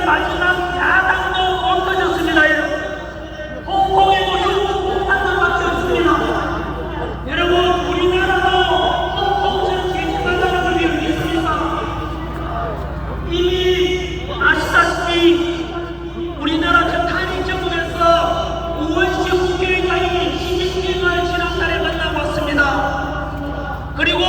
이제 마지막 야당도 없어졌습니다. 홍콩에도 중국 공산당밖에 없습니다. 여러분, 우리나라도 홍콩처럼 개척한다는 걸 믿습니까? 이미 아시다시피 우리나라 저 탄핵 정부에서 우원식 국회의장이 시진핑을 지난달에 만나고 왔습니다. 그리고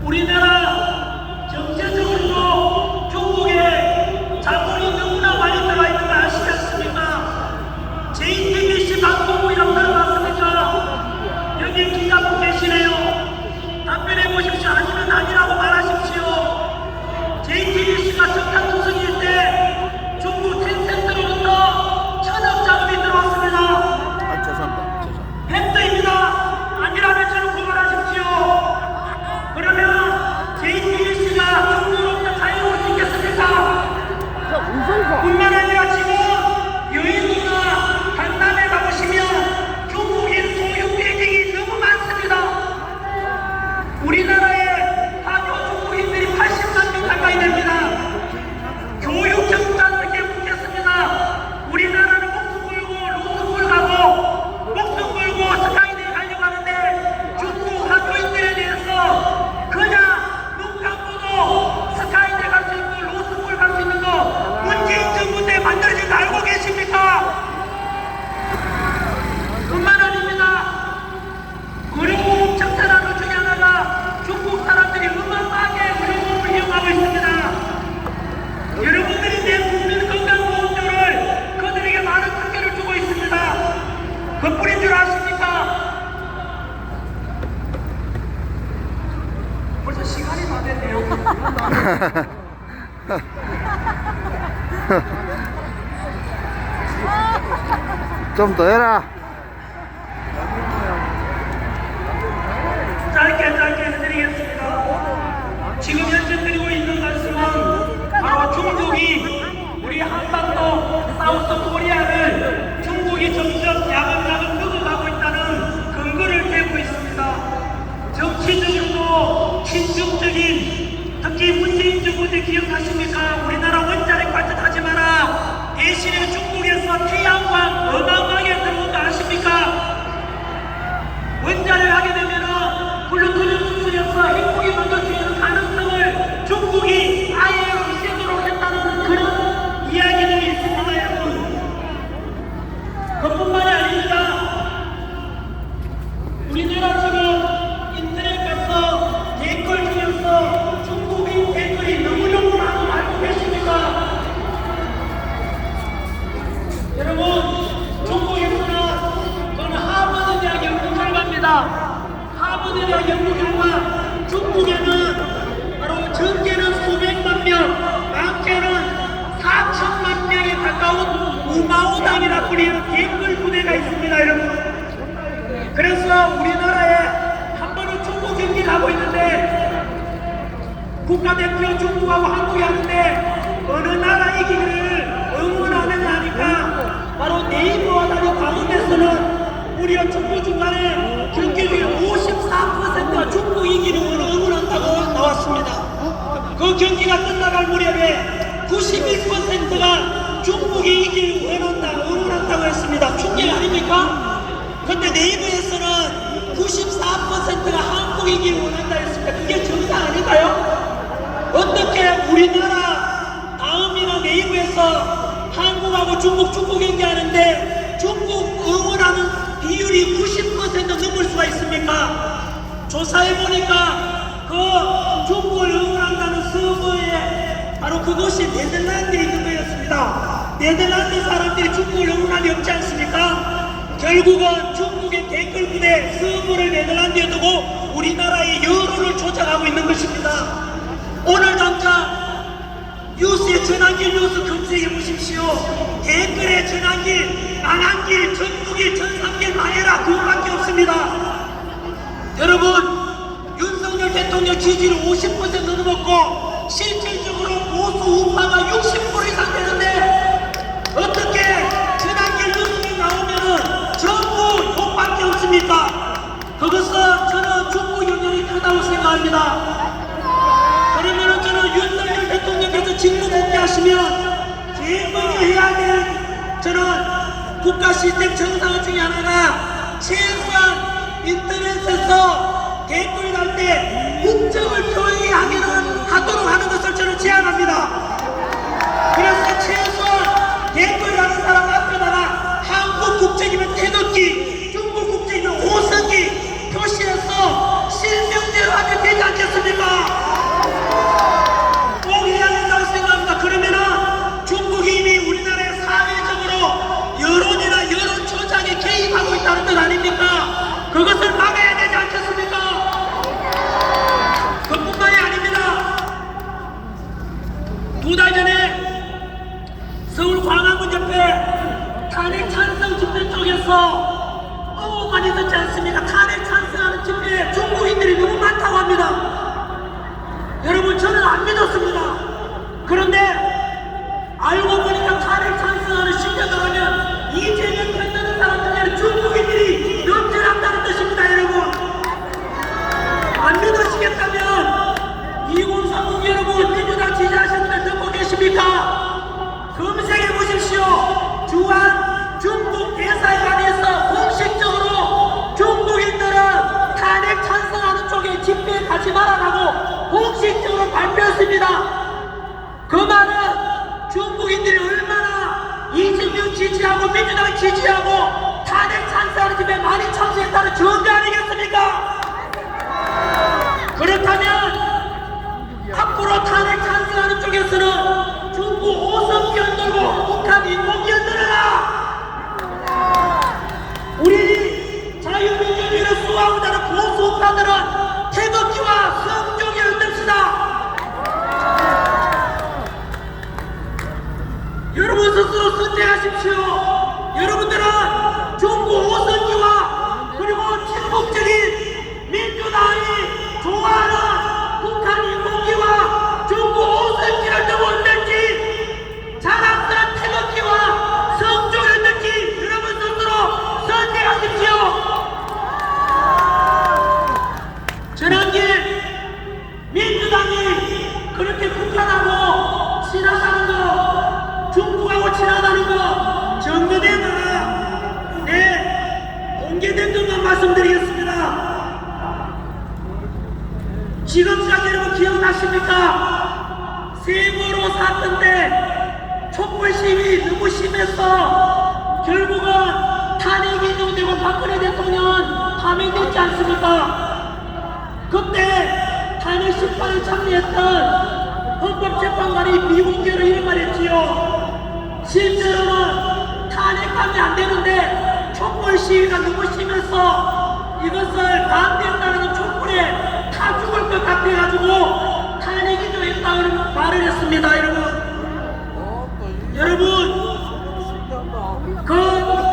우리나라 정체적으로도 중국에 자본이 너무나 많이 들어가 있는 거 아시지 않습니까? JTBC 방송국이라고 들어봤습니까? 여기 기자분 계시네요. 답변해 보십시오. 아니면 아니라고 말하십시오. JTBC가 석탄 투성이일 때 중국 텐센트로부터 1,000억 자금이 들어왔습니다. 죄송합니다. 팩트입니다. 아니라면 저는 고발하십시오. 그러면 JTBC가 중국으로부터 자유로울 수 있겠습니까? 뿐만 아니라 지금 여행이나 강남에 가보시면 중국인 소유 빌딩이 너무 많습니다. 우리나라에 하교 중국인들이 80만 명 가까이 됩니다. 교육 정책을 이렇게 묻겠습니다. 우리나라는 목숨 걸고 로스쿨 가고 목숨 걸고 스카이대에 가려고 하는데 중국 학교인들에 대해서 그냥 눈 감고도 스카이대 갈 수 있고 로스쿨 갈 수 있는 거 문재인 정부 때 만들어진 거 알고 계십니까? 뿐만 아닙니다. 의료보험 정책하는 것 중에 하나가 중국 사람들이 어마어마하게 의료보험을 이용하고 있습니다. 여러분들이 내 국민 건강보험료를 그들에게 많은 특혜를 주고 있습니다. 그뿐인 줄 아십니까? 벌써 시간이 다 됐네요. 좀 더 해라. 짧게 해드리겠습니다. 지금 현재 드리고 있는 말씀은 바로 중국이 우리 한반도 사우스 코리아를 중국이 점점 야금야금 뜯어가고 있다는 근거를 대고 있습니다. 정치적으로도 친중적인, 특히 문재인 정부 때 기억하십니까? 우리나라 원자력 발전하지 마라. 대신에 중국에서 태양광 어마어마하게 들어온 거 아십니까? 원자를 하게 되면은 플루토늄 수출해서 핵무기 만들 수 있는 가능성을 중국이 아예 없애도록 했다는 그런 이야기들이 있습니다, 여러분. 그뿐만이 아닙니다. 우리나라 지금 인터넷 가서 댓글 중에서 중국인 댓글이 너무너무 많은 거 알고 계십니까? 여러분, 중국에서는 저는 하버드 대학 연구 결과입니다. 하버드 대학 연구 결과 중국에는 바로 적게는 수백만 명, 많게는 4천만 명에 가까운 우마오당이라 불리는 댓글 부대가 있습니다, 여러분. 그래서 우리나라에 한 번은 중국 경기를 하고 있는데 국가대표 중국하고 한국이 하는데 어느 나라 이기기를 응원하느냐 하니까 바로 네이버와 다른 가운데서는 우리가 축구 중간에 경기 중에 54%가 중국 이기는 걸 응원한다고 나왔습니다. 그 경기가 끝나갈 무렵에 91%가 중국이 이기를 응원한다고 했습니다. 충격 아닙니까? 근데 네이버에서는 94%가 한국 이기를 원한다 했습니다. 그게 정상 아닌가요? 어떻게 우리나라 다음이나 네이버에서 한국하고 중국 축구 경기하는데 중국 응원하는 비율이 90% 넘을 수가 있습니까? 조사해보니까 그 중국을 응원한다는 서버에 바로 그것이 네덜란드에 있는 거였습니다. 네덜란드 사람들이 중국을 응원하지 없지 않습니까? 결국은 중국의 댓글 부대 서버를 네덜란드에 두고 우리나라의 여론을 조작하고 있는 것입니다. 오늘 당장 뉴스에 전환길 뉴스 검색해 보십시오. 댓글에 전환길, 망한길, 전국일, 전삼길 망해라 그거밖에 없습니다. 여러분, 윤석열 대통령 지지율 50% 넘었고 실질적으로 보수 우파가 60% 이상 되는데 어떻게 전환길 뉴스에 나오면은 전부 욕밖에 없습니까? 그것은 저는 중국 영향이 크다고 생각합니다. 그러면은 저는 윤석열 대통령께서 직무 복귀하시면 제일 먼저 해야 될 저는 국가 시스템 정상 중에 하나가 최소한 인터넷에서 댓글 달 때 국적을 표기하도록 하는 것을 저는 제안합니다. 그래서 최소한 댓글 하는 사람 앞에다가 한국 국적이면 태극기, 중국 국적이면 호성기 표시해서 실명대로 하면 되지 않겠습니까? 꼭 해야 된다고 생각합니다. 그러면은 중국이 이미 우리나라의 사회적으로 여론이나 여론 조작에 개입하고 있다는 뜻 아닙니까? 그것을 막아야 되지 않겠습니까? 그뿐만이 아닙니다. 2달 전에 서울 광화문 옆에 탄핵 찬성 집회 쪽에서 많이 듣지 않습니까? 탄핵 찬성하는 집회에 중국인들이 너무 많다고 합니다. 여러분, 저는 안 믿었습니다. 그런데 알고 보니까 탄핵 찬성하는 시대가 하면 이재명 편드는 사람들이 중국인들이 넘쳐난다는 뜻입니다. 여러분, 안 믿으시겠다면 2030 여러분, 민주당 지지하시는 분들 듣고 계십니까? 검색해 보십시오. 주한 중국 대사관에서 공식적으로 중국인들은 탄핵 찬성하는 쪽에 집회에 가지 말아라고 공식적으로 발표했습니다. 그 말은 중국인들이 얼마나 이재명 지지하고 민주당 지지하고 탄핵 찬성하는 집회에 많이 참석했다는 증거 아니겠습니까? 그렇다면 앞으로 탄핵 찬성하는 쪽에서는 중국 오성기 흔들고 북한 인공기 흔들어라! 우리 자유민주주의를 수호하고자 하는 보수파들은 태극기와 성종이 흔듭시다! 여러분 스스로 선택하십시오. 여러분들은 중국 오성기와 그리고 친북적인 민주당이 좋아하는 북한 인공기와 중국 오성기를 두고 있는지 자랑스러운 태극기와 성종을 있는지 여러분 스스로 선택하십시오. 지난길 민주당이 그렇게 북한하고 친하다는 거, 중국하고 친하다는 거 정리된 거라 공개된 것만 말씀드리겠습니다. 지금까지 여러분 기억나십니까? 세월호 사건 때 촛불 시위 너무 심해서 결국은 탄핵이 인용되고 박근혜 대통령은 파면됐지 않습니까? 그때 탄핵 심판을 참여했던 헌법재판관이 미공개로 이런 말 했지요. 실제로는 탄핵하면 안 되는데 촛불 시위가 너무 심해서 이것을 반대한다는 촛불에 타 죽을 것 같아가지고 탄핵 인용했다고 말을 했습니다. 여러분 그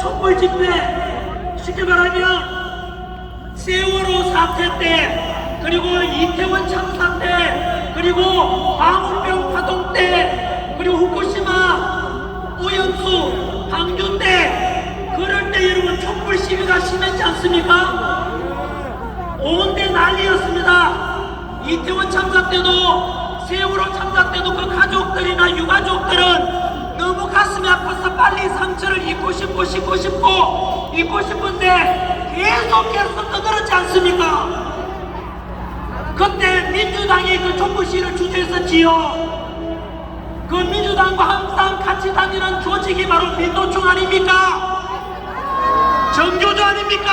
촛불 집회 쉽게 말하면 세월호 사태 때 그리고 이태원 참사 때 그리고 방울병 파동 때 그리고 후쿠시마 오염수 방류 때 그럴 때 여러분 촛불 시위가 심했지 않습니까? 온데 난리였습니다. 이태원 참사 때도 세월호 참사 때도 그 가족들이나 유가족들은 너무 가슴이 아파서 빨리 상처를 잊고 싶고 싶은데 계속해서 떠들었지 않습니까? 그때 민주당이 그 촛불 시위를 주재했었지요. 그 민주당과 항상 같이 다니는 조직이 바로 민노총 아닙니까? 정교조 아닙니까?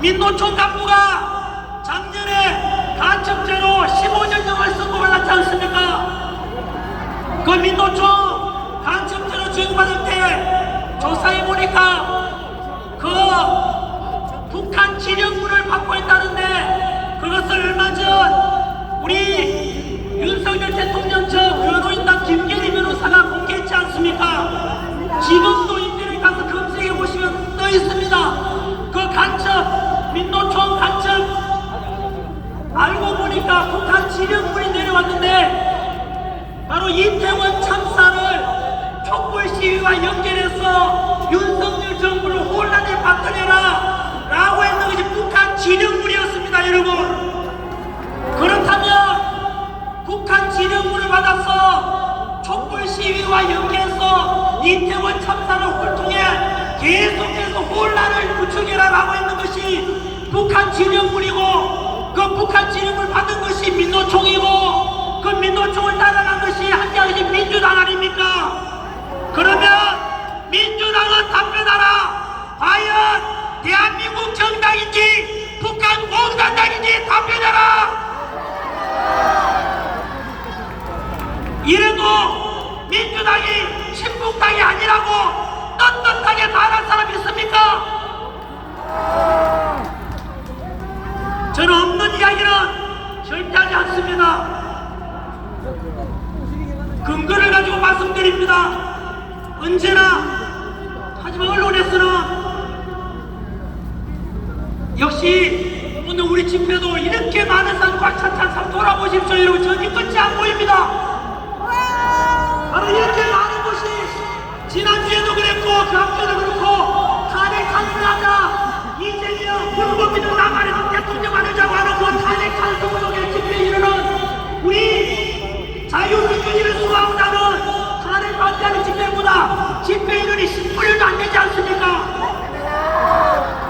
민노총 간부가 작년에 간첩죄로 15년형을 선고받았지 않습니까? 그 민노총 간첩죄로 지형받을 때 조사해보니까 그 북한 지령물을 받고 있다는데 그것을 얼마 전 우리 윤석열 대통령 측 변호인단 김계리 변호사가 공개했지 않습니까? 지금도 인터넷 가서 검색해보시면 떠 있습니다. 그 간첩, 민노총 간첩 알고 보니까 북한 지령물이 내려왔는데 바로 이태원 참사를 촛불 시위와 연결해서 윤석열 정부를 혼란에 빠뜨려라 라고 했는 것이 북한 지령물이었습니다. 여러분, 그렇다면 북한 북한 지령부를 받아서 촛불 시위와 연계해서 이태원 참사를 홀통해 계속해서 혼란을 부추겨나가고 있는 것이 북한 지령부이고, 그 북한 지령부를 받은 것이 민노총이고, 그 민노총을 따라간 것이 한자의 민주당 아닙니까? 그러면 민주당은 답변하라. 과연 대한민국 정당인지 북한 공산당인지 답변하라. 이래도 민주당이 친북당이 아니라고 떳떳하게 말한 사람이 있습니까? 저는 없는 이야기는 절대 하지 않습니다. 근거를 가지고 말씀드립니다. 언제나. 하지만 언론에서는 역시 오늘 우리 집회도 이렇게 많은 사람 꽉 찬 사람 돌아보십시오. 여러분, 저기 끝이 안 보입니다. 바로 이렇게 많은 곳이 지난주에도 그랬고 그 앞에도 그렇고 탄핵 찬성하자 이재명 불법이든 나가리든 대통령 하자고 하는 그 탄핵 찬성 속에 집회에 이르는 우리 자유민주주의를 수호하자는 탄핵 반대하는 집회보다 집회 인원이 10분의 1도 안 되지 않습니까?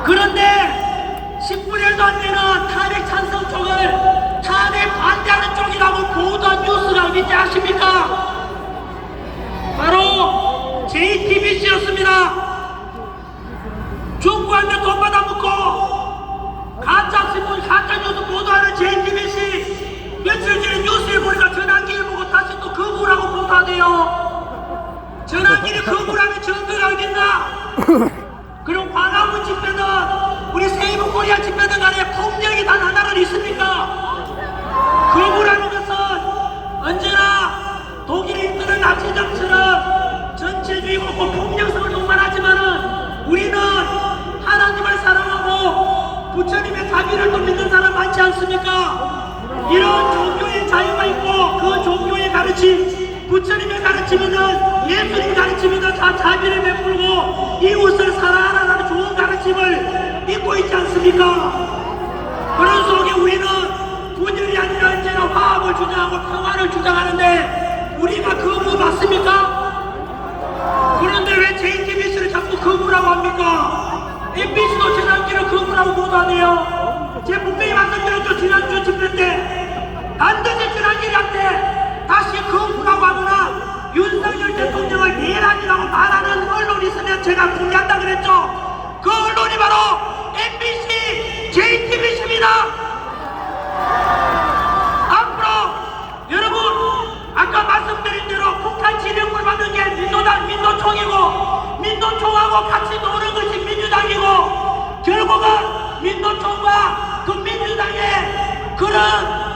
그런데 10분의 1도 안 되는 탄핵 찬성 쪽을 탄핵 반대하는 쪽이라고 보도한 뉴스가 어딘지 아십니까? 바로 JTBC였습니다. 중국한테 돈 받아먹고 가짜신문, 가짜뉴스 보도하는 JTBC 며칠 전에 뉴스에 보니까 전환기를 보고 다시 또 거부라고 보도하네요. 전환기를 거부라는 증거가 어딨나? 그럼 광화문 집회는 우리 세이브 코리아 집회든 간에 폭력이 단 하나는 있습니까? 거부라는 것은 언제나 독일이 이끄는 나치 정치는 전체주의고 폭력성을 동반하지만은 우리는 하나님을 사랑하고 부처님의 자비를 또 믿는 사람 많지 않습니까? 이런 종교의 자유가 있고 그 종교의 가르침, 부처님의 가르침이든 예수님의 가르침이든 다 자비를 베풀고 이웃을 사랑하라는 좋은 가르침을 믿고 있지 않습니까? 그런 속에 우리는 분열이 아니라 언제나 화합을 주장하고 평화를 주장하는데 우리가 거부 맞습니까? 그런데 왜 JTBC를 자꾸 거부라고 합니까? MBC도 지난주에 거부라고 보도하네요. 제가 분명히 말씀드렸죠. 지난주 집회 때 반드시 지난주한테 다시 거부라고 하거나 윤석열 대통령을 내란이라고 말하는 언론이 있으면 제가 공개한다 그랬죠. 그 언론이 바로 MBC, JTBC입니다. 앞으로 여러분 아까 말씀드린 대로 북한 지령을 받은 게 민노당, 민노총이고 민노총하고 같이 노는 것이 민주당이고 결국은 민노총과 그 민주당의 그런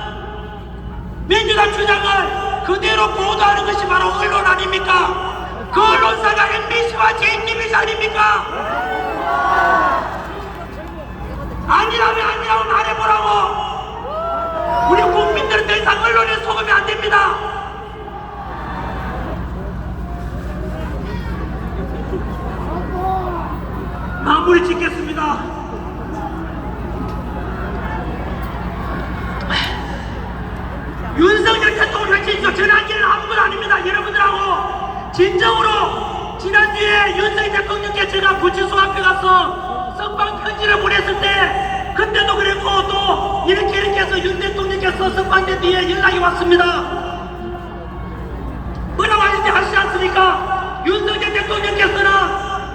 민주당 주장을 그대로 보도하는 것이 바로 언론 아닙니까? 그 언론사가 MBC와 JTBC 아닙니까? 아니라면 아니라고 말해보라고. 우리 국민들은 더 이상 언론에 속으면 안 됩니다. 마무리 짓겠습니다. 윤석열 대통령 진짜 전환기는 아무것도 아닙니다. 여러분들하고 진정으로 지난주에 윤석열 대통령께 제가 구치소 앞에 가서 석방 편지를 보냈을 때 그때도 그랬고 또 이렇게 해서 윤 대통령께서 석방된 뒤에 연락이 왔습니다. 뭐라고 하시지 하시지 않습니까? 윤석열 대통령께서는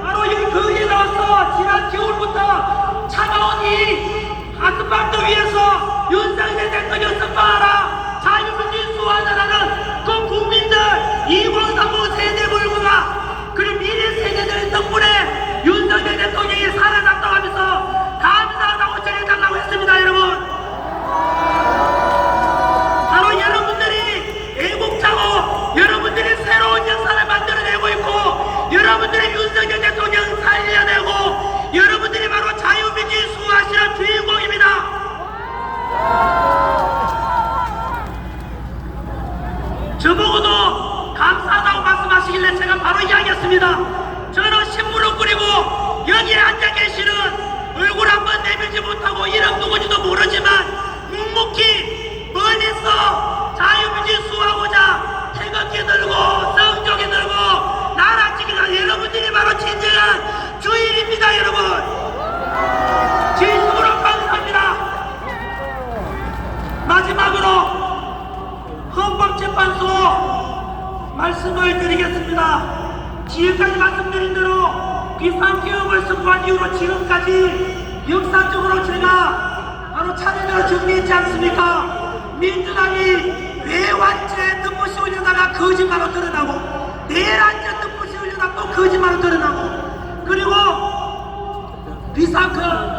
바로 여기 거기에 나와서 지난 겨울부터 차가운 이 가스방도 위에서 윤석열 대통령 석방하라, 자유민주주의 수호하자라는 그 국민들 2035 세대 몰고가 그리고 미래 세대들 덕분에 윤석열 대통령이 살아났다고 하면서 감사하다고 전해달라고 했습니다. 여러분, 바로 여러분들이 애국자고 여러분들이 새로운 역사를 만들어내고 있고 여러분들이 윤석열 대통령 살려내고 여러분들이 바로 자유민주주의 수호하시는 주인공입니다. 저보고도 감사하다고 말씀하시길래 제가 바로 이야기했습니다. 저는 신문을 꾸리고 여기에 앉아 계시는 얼굴 한번 내밀지 못하고 이름 누군지도 모르지만 묵묵히 멀리서 자유민주주의 말씀드린 대로 비상기업을 선포한 이후로 지금까지 역사적으로 제가 바로 차례대로 정리했지 않습니까? 민주당이 왜 완전히 눈부시 올려다가 거짓말로 드러나고 내일 완전 눈부시 올려다가 또 거짓말로 드러나고 그리고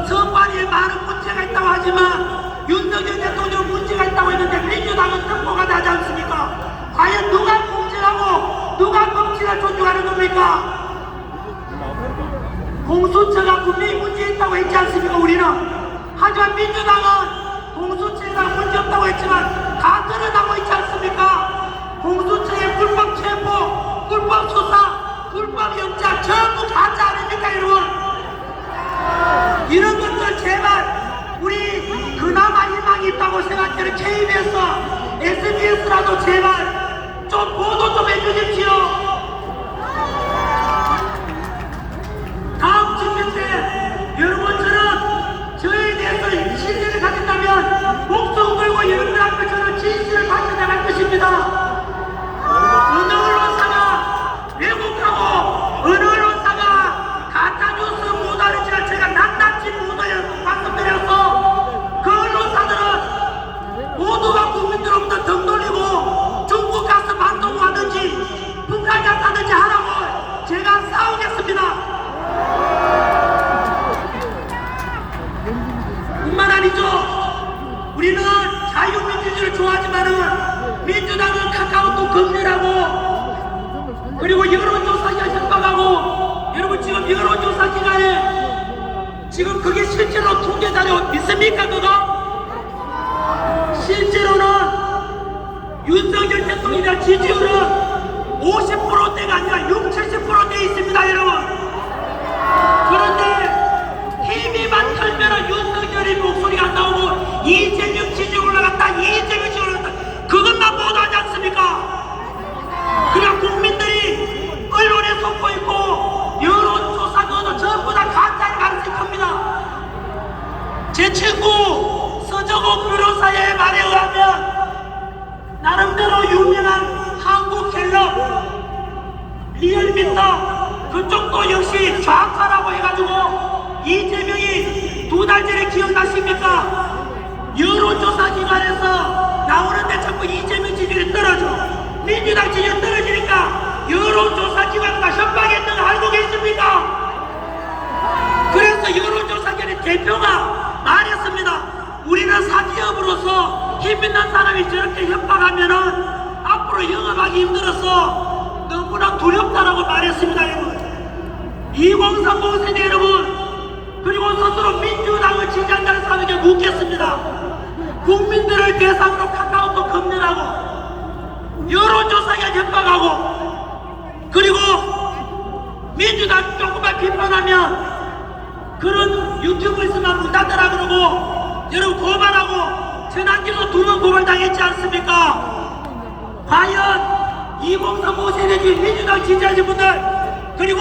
선관위에 많은 문제가 있다고 하지만 윤석열 대통령 문제가 있다고 했는데 민주당은 등보가 나지 않습니까? 과연 누가 공정하고 누가 법치를 존중하는 겁니까? 공수처가 분명히 문제 있다고 했지 않습니까? 우리는. 하지만 민주당은 공수처에다가 문제 없다고 했지만 다 드러나고 있지 않습니까? 공수처의 불법 체포, 불법 수사, 불법 영장 전부 가짜 아닙니까 여러분? 이런 것들 제발 우리 그나마 희망이 있다고 생각되는 KBS, SBS라도 제발 좀 보도 좀 해주십시오. 다음 집회 때 여러분처럼 저에 대해서 신뢰를 가진다면 목숨 걸고 여러분들 앞에 저는 진실을 밝혀나갈 것입니다. 어느 언론사가 왜곡하고 어느 언론사가 가짜뉴스 보도하는지를 제가 낱낱이 보도해 말씀드려서 그 언론사들은 모두가 국민들로부터 등 돌리고 중국 가서 반동하든지 북한 가서 하든지 하라고 제가 싸우겠습니다. 뿐만 아니죠. 우리는 자유민주주의를 좋아하지만은 민주당은 카카오톡 금지라고 그리고 여론조사기가 협박하고 여러분 지금 여론조사 기간에 지금 그게 실제로 통계자료 믿습니까 그거? 실제로는 윤석열 대통령의 지지율은 50%대가 아니라 60, 70%대 있습니다 여러분. 그런데 TV만 틀면은 윤석열의 목소리가 안 나오고 이재명 지지율 올라갔다 이재명 지지율 올라갔다 그것만 보도하지 않습니까? 그냥 국민들이 언론에 속보있고 여론조사 그것도 전부 다 가짜를 가르칠 겁니다. 제 친구 서정호 변호사의 말에 의하면 나름대로 유명한 한국갤럽 리얼미터 그쪽도 역시 좌파라고 해가지고 이재명이 2달 전에 기억나십니까? 여론조사 기관에서 나오는데 자꾸 이재명 지지율이 떨어져 민주당 지지율이 떨어지니까 여론조사 기관과 협박했던 거 알고 계십니까? 그래서 여론조사 기관의 대표가 말했습니다. 우리는 사기업으로서 힘있는 사람이 저렇게 협박하면은 앞으로 영업하기 힘들어서 너무나 두렵다라고 말했습니다 여러분. 2030 세대 여러분 그리고 스스로 민주당을 지지한다는 사람에게 묻겠습니다. 국민들을 대상으로 카카오톡 금지하고 여론조사에 협박하고 그리고 민주당 조금만 비판하면 그런 유튜브에서만 문 닫으라 그러고 여러분 고발하고 전환기소 2번 고발당했지 않습니까? 과연 2030 세대 중 민주당 지지하신 분들 그리고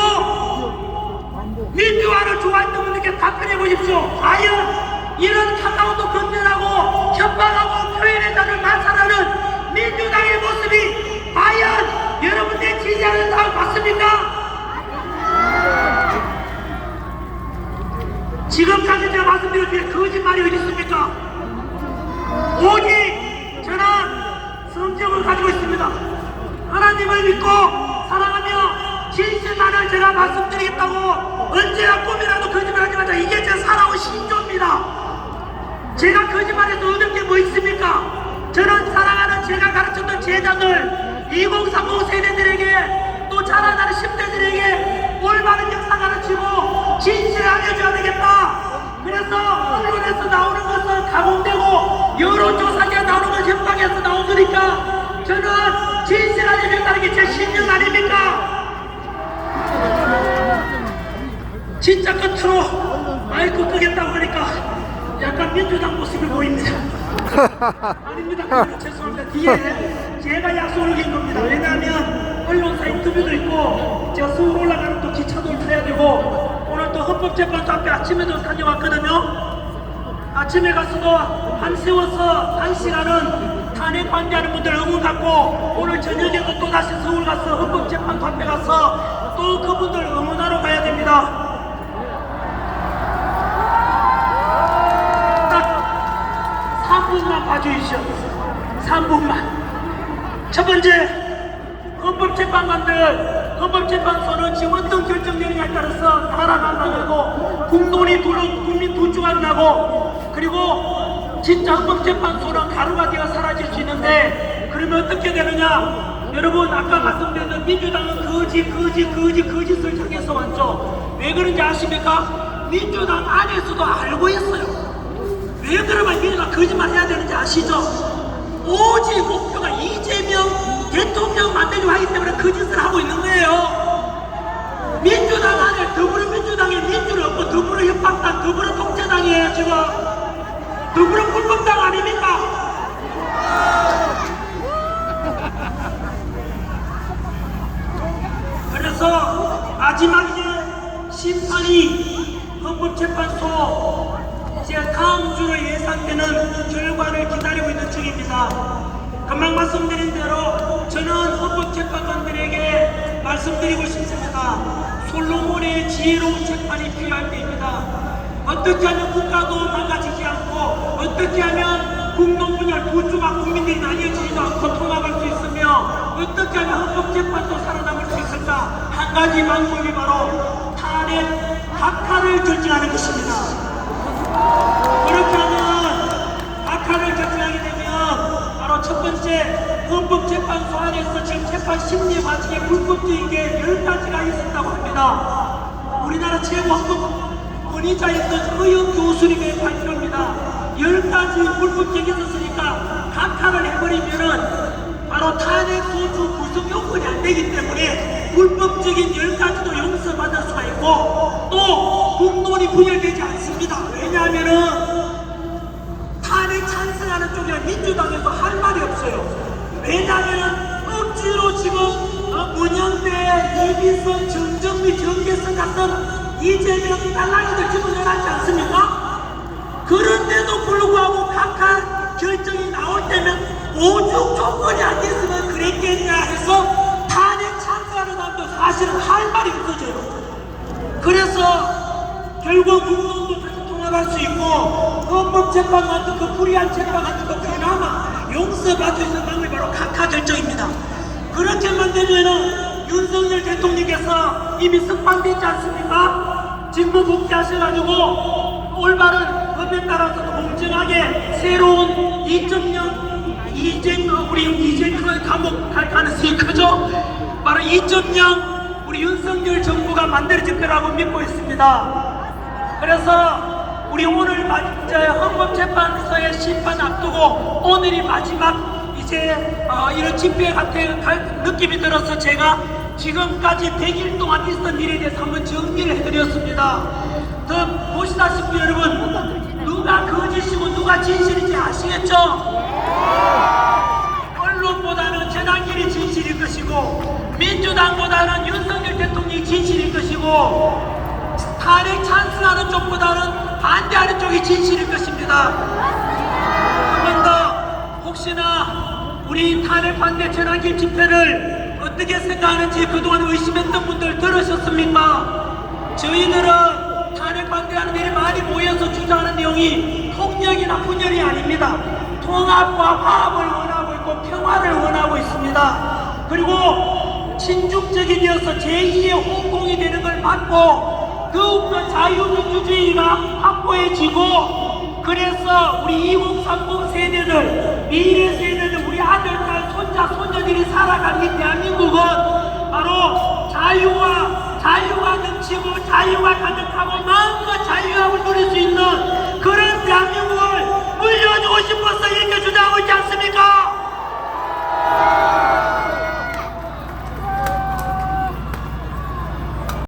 민주화를 좋아했던 분들께 답변해 보십시오. 과연 이런 카카오톡 금지하고 협박하고 표현의 자를 마찰하는 민주당의 모습이 과연 여러분들이 지지하는 사람 맞습니까? 지금까지 제가 말씀드린 중에 거짓말이 어디 있습니까? 오직 저는 성경을 가지고 있습니다. 하나님을 믿고 사랑하며 진실만을 제가 말씀드리겠다고 언제나 꿈이라도 거짓말하지 마자. 이게 제 살아온 신조입니다. 제가 거짓말해서 얻은 게 뭐 있습니까? 저는 사랑하는 제가 가르쳤던 제자들 2030 세대들에게 또 자라나는 10대들에게 올바른 역사 가르치고 진실을 알려줘야 되겠다. 그래서 언론에서 나오는 것은 가공되고 여론조사기가 나오는 건 협박에서 나온 거니까 저는 진실 알려준다는 게 제 신념 아닙니까? 진짜 끝으로 마이크 끄겠다고 하니까 약간 민주당 모습이 보입니다. 아닙니다. 죄송합니다. 뒤에 제가 약속을 어긴 겁니다. 왜냐하면 언론사 인터뷰도 있고 제가 서울 올라가는 또 기차도 타야 되고 오늘 또 헌법재판소 앞에 아침에도 다녀왔거든요. 아침에 가서도 한세워서 1시간은 탄핵 반대하는 분들 응원 갖고 오늘 저녁에도 또다시 서울 가서 헌법재판소 앞에 가서 또 그분들 응원하러 가야 됩니다. 딱 3분만 봐주십시오. 3분만. 첫 번째, 헌법재판소는 지금 어떤 결정되느냐에 따라서 나라가 망하고 국민 두 주가 나고, 그리고 진짜 헌법재판소는 가루가지가 사라질 수 있는데, 그러면 어떻게 되느냐? 여러분, 아까 말씀드린 민주당은 거짓을 향해서 왔죠. 왜 그런지 아십니까? 민주당 안에서도 알고 있어요. 왜 그러면 민주당 거짓말 해야 되는지 아시죠? 오직 목표가 이재명 대통령 만들려고 하기 때문에 거짓을 하고 있는 거예요. 민주당 안에 더불어민주당에 민주를 없고 더불어협박당, 더불어통제당이에요. 지금 더불어불법당 아닙니까? 그래서 마지막에 심판이 헌법재판소 이제 다음 주로 예상되는 결과를 기다리고 있는 중입니다. 금방 말씀드린 대로 저는 헌법재판관들에게 말씀드리고 싶습니다. 솔로몬의 지혜로운 재판이 필요할 때입니다. 어떻게 하면 국가도 망가지지 않고, 어떻게 하면 국노분열 부주가 국민들이 나뉘어지지도 않고 통합할 수 있으며, 어떻게 하면 헌법재판도 살아남을 수 있을까? 한 가지 방법이 바로 탄핵 각하를 결정하는 것입니다. 그렇게 하면 각하를 결정하게 되면 바로 첫 번째, 헌법재판소 안에서 지금 재판 심리 과정에 불법적인 게 10가지가 있었다고 합니다. 우리나라 최고 헌법 권위자였던 의원 교수님의 발표입니다. 10가지 불법적이 있었으니까 각하를 해버리면은 바로 탄핵 소추 구성 요건이 안 되기 때문에 불법적인 10가지도 용서받을 수가 있고, 또 국론이 분열되지 않습니다. 왜냐하면은 탄핵 찬성하는 쪽이랑 민주당에서 할 말이 없어요. 왜냐하면 억지로 지금 문영대, 이비선, 정정미, 정계선 같은 이재명 딸랑이들 집어넣어놨지 않습니까? 그런데도 불구하고 각하 결정이 나올 때면 오죽 조건이 안 됐으면 그랬겠냐 해서 탄핵 찬성하는 사람도 사실은 할 말이 없어져요. 그래서 결국 국론도 다시 통합할 수 있고, 헌법재판 같은 그 불의한 재판 같은 거 그나마 용서받을 수 있는 방법이 바로 각하 결정입니다. 그렇게만 되면은 윤석열 대통령께서 이미 석방됐지 않습니까? 직무 복귀하셔가지고 올바른 법에 따라서도 공정하게 새로운 2.0 우리 이재명 감옥 갈 가능성이 크죠? 바로 2.0 우리 윤석열 정부가 만들어질 거라고 믿고 있습니다. 그래서 우리 오늘 헌법재판소의 심판 앞두고 오늘이 마지막 이제 이런 집회 같은 느낌이 들어서 제가 지금까지 100일 동안 있었던 일에 대해서 한번 정리를 해드렸습니다. 보시다시피 여러분, 누가 거짓이고 누가 진실인지 아시겠죠? 언론보다는 전환길이 진실일 것이고, 민주당보다는 윤석열 대통령이 진실일 것이고, 탄핵 찬성하는 쪽보다는 반대하는 쪽이 진실일 것입니다. 한 번 더 혹시나 우리 탄핵 반대 전환길 집회를 어떻게 생각하는지 그동안 의심했던 분들 들으셨습니까? 저희들은 탄핵 반대하는 일이 많이 모여서 주장하는 내용이 폭력이나 분열이 아닙니다. 통합과 화합을 원하고 있고 평화를 원하고 있습니다. 그리고 친중적이어서 제2의 홍콩이 되는 걸 막고 더욱더 자유민주주의가 확고해지고, 그래서 우리 2030 세대들, 미래 세대들, 우리 아들, 딸, 손자, 손녀들이 살아가는 이 대한민국은 바로 자유가 넘치고 자유가 가득하고 마음껏